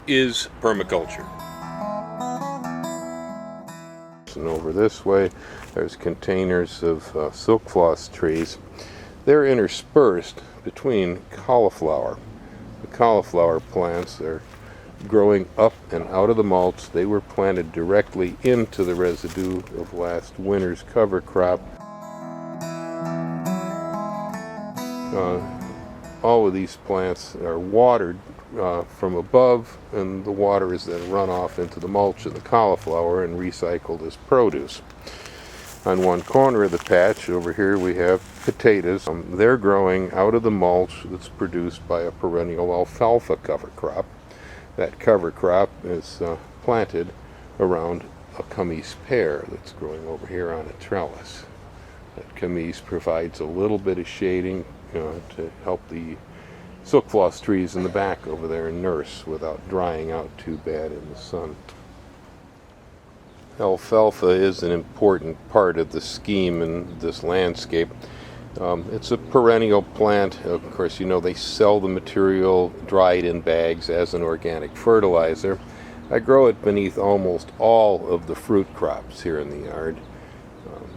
is permaculture. And over this way, there's containers of silk floss trees. They're interspersed between cauliflower. The cauliflower plants are growing up and out of the mulch. They were planted directly into the residue of last winter's cover crop. All of these plants are watered from above, and the water is then run off into the mulch of the cauliflower and recycled as produce. On one corner of the patch over here we have potatoes. They're growing out of the mulch that's produced by a perennial alfalfa cover crop. That cover crop is planted around a camise pear that's growing over here on a trellis. That camise provides a little bit of shading to help the silk floss trees in the back over there nurse without drying out too bad in the sun. Alfalfa is an important part of the scheme in this landscape. It's a perennial plant. Of course, you know they sell the material dried in bags as an organic fertilizer. I grow it beneath almost all of the fruit crops here in the yard.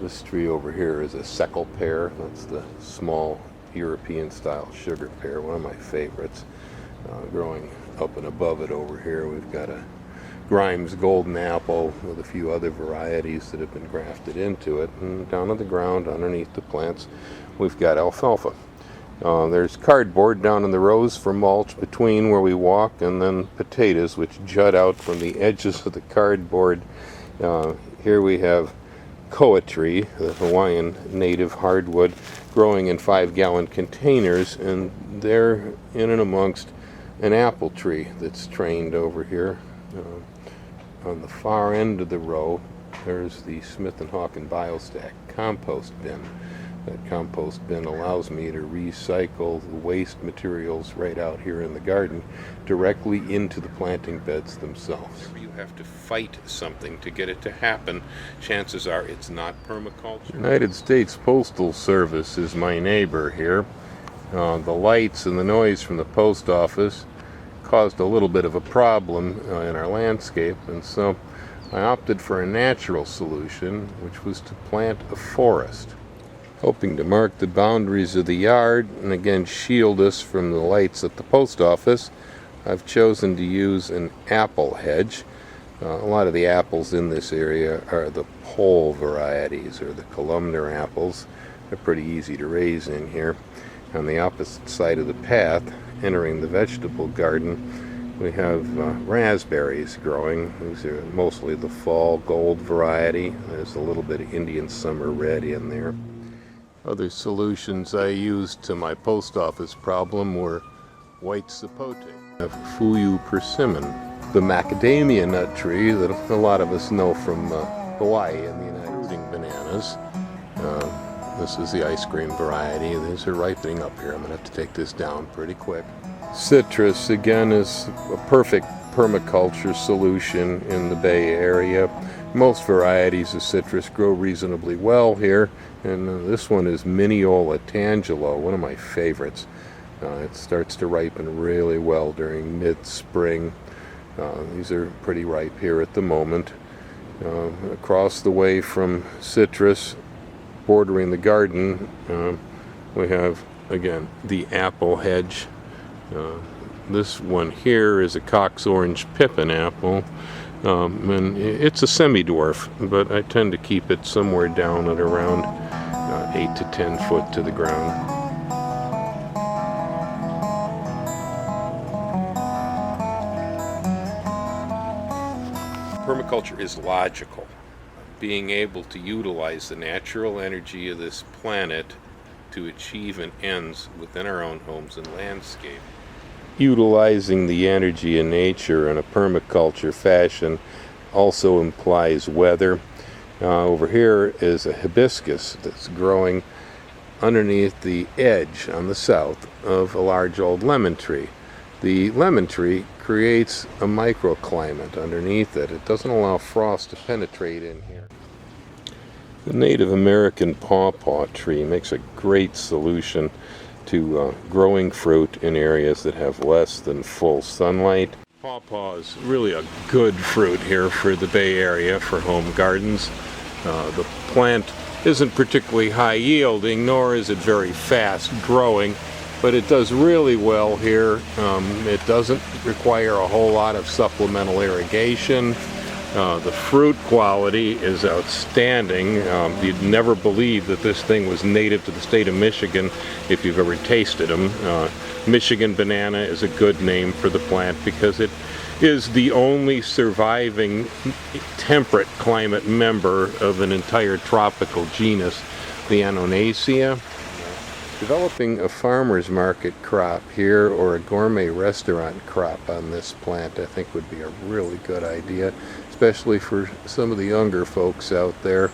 This tree over here is a seckle pear. That's the small European-style sugar pear, one of my favorites. Growing up and above it over here, we've got a Grimes golden apple with a few other varieties that have been grafted into it. And down on the ground, underneath the plants, we've got alfalfa. There's cardboard down in the rows for mulch between where we walk, and then potatoes which jut out from the edges of the cardboard. Here we have koa tree, the Hawaiian native hardwood, growing in 5-gallon containers, and they're in and amongst an apple tree that's trained over here. On the far end of the row, there's the Smith & Hawken Biostack compost bin. That compost bin allows me to recycle the waste materials right out here in the garden directly into the planting beds themselves. If you have to fight something to get it to happen, chances are it's not permaculture. United States Postal Service is my neighbor here. The lights and the noise from the post office caused a little bit of a problem in our landscape, and so I opted for a natural solution, which was to plant a forest, hoping to mark the boundaries of the yard and again shield us from the lights at the post office. I've chosen to use an apple hedge. A lot of the apples in this area are the pole varieties, or the columnar apples. They're pretty easy to raise in here. On the opposite side of the path, entering the vegetable garden, we have raspberries growing. These are mostly the fall gold variety. There's a little bit of Indian summer red in there. Other solutions I used to my post office problem were white sapote, Fuyu persimmon, the macadamia nut tree that a lot of us know from Hawaii and the United States, bananas. This is the ice cream variety. These are ripening up here. I'm going to have to take this down pretty quick. Citrus, again, is a perfect permaculture solution in the Bay Area. Most varieties of citrus grow reasonably well here, and this one is Mineola tangelo, one of my favorites. It starts to ripen really well during mid-spring. These are pretty ripe here at the moment. Across the way from citrus, bordering the garden, we have, again, the apple hedge. This one here is a Cox Orange Pippin apple, and it's a semi-dwarf, but I tend to keep it somewhere down at around 8 to 10 foot to the ground. Permaculture is logical. Being able to utilize the natural energy of this planet to achieve an ends within our own homes and landscape. Utilizing the energy in nature in a permaculture fashion also implies weather. Over here is a hibiscus that's growing underneath the edge on the south of a large old lemon tree. The lemon tree creates a microclimate underneath it. It doesn't allow frost to penetrate in here. The Native American pawpaw tree makes a great solution to growing fruit in areas that have less than full sunlight. Pawpaw is really a good fruit here for the Bay Area for home gardens. The plant isn't particularly high yielding, nor is it very fast growing, but it does really well here. It doesn't require a whole lot of supplemental irrigation. The fruit quality is outstanding. You'd never believe that this thing was native to the state of Michigan if you've ever tasted them. Michigan banana is a good name for the plant because it is the only surviving temperate climate member of an entire tropical genus, the Annonacea. Developing a farmer's market crop here or a gourmet restaurant crop on this plant I think would be a really good idea, especially for some of the younger folks out there.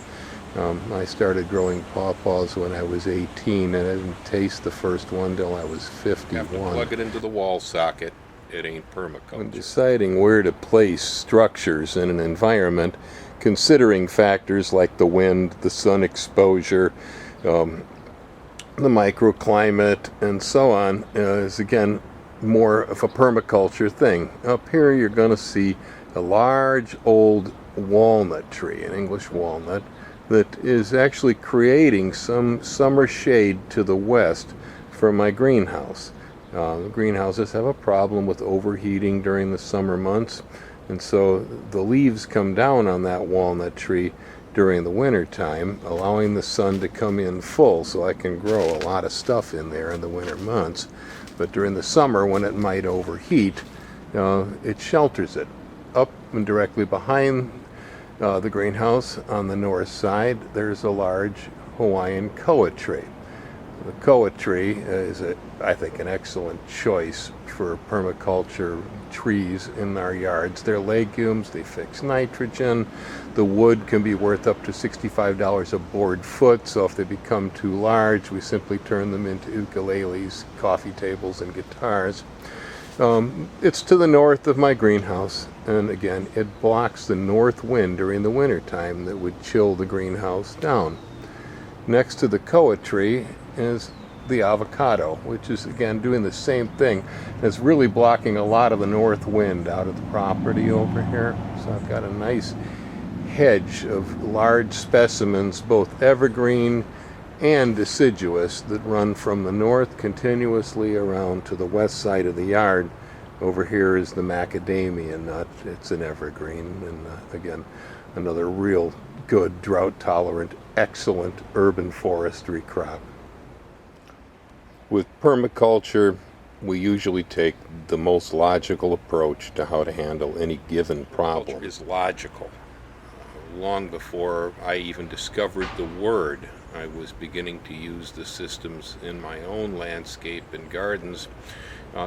I started growing pawpaws when I was 18 and I didn't taste the first one till I was 51. You have to plug it into the wall socket. It ain't permaculture. When deciding where to place structures in an environment, considering factors like the wind, the sun exposure, the microclimate, and so on, is again more of a permaculture thing. Up here you're going to see a large old walnut tree, an English walnut, that is actually creating some summer shade to the west for my greenhouse. The greenhouses have a problem with overheating during the summer months, and so the leaves come down on that walnut tree during the winter time, allowing the sun to come in full so I can grow a lot of stuff in there in the winter months. But during the summer, when it might overheat, it shelters it. Up and directly behind the greenhouse on the north side, there's a large Hawaiian koa tree. The koa tree is, I think, an excellent choice for permaculture trees in our yards. They're legumes, they fix nitrogen. The wood can be worth up to $65 a board foot, so if they become too large, we simply turn them into ukuleles, coffee tables, and guitars. It's to the north of my greenhouse, and again, it blocks the north wind during the winter time that would chill the greenhouse down. Next to the koa tree is the avocado, which is again doing the same thing. It's really blocking a lot of the north wind out of the property over here. So I've got a nice hedge of large specimens, both evergreen and deciduous, that run from the north continuously around to the west side of the yard. Over here is the macadamia nut. It's an evergreen, and again, another real good drought-tolerant, excellent urban forestry crop. With permaculture, we usually take the most logical approach to how to handle any given problem. Permaculture is logical. Long before I even discovered the word, I was beginning to use the systems in my own landscape and gardens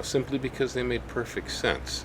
simply because they made perfect sense.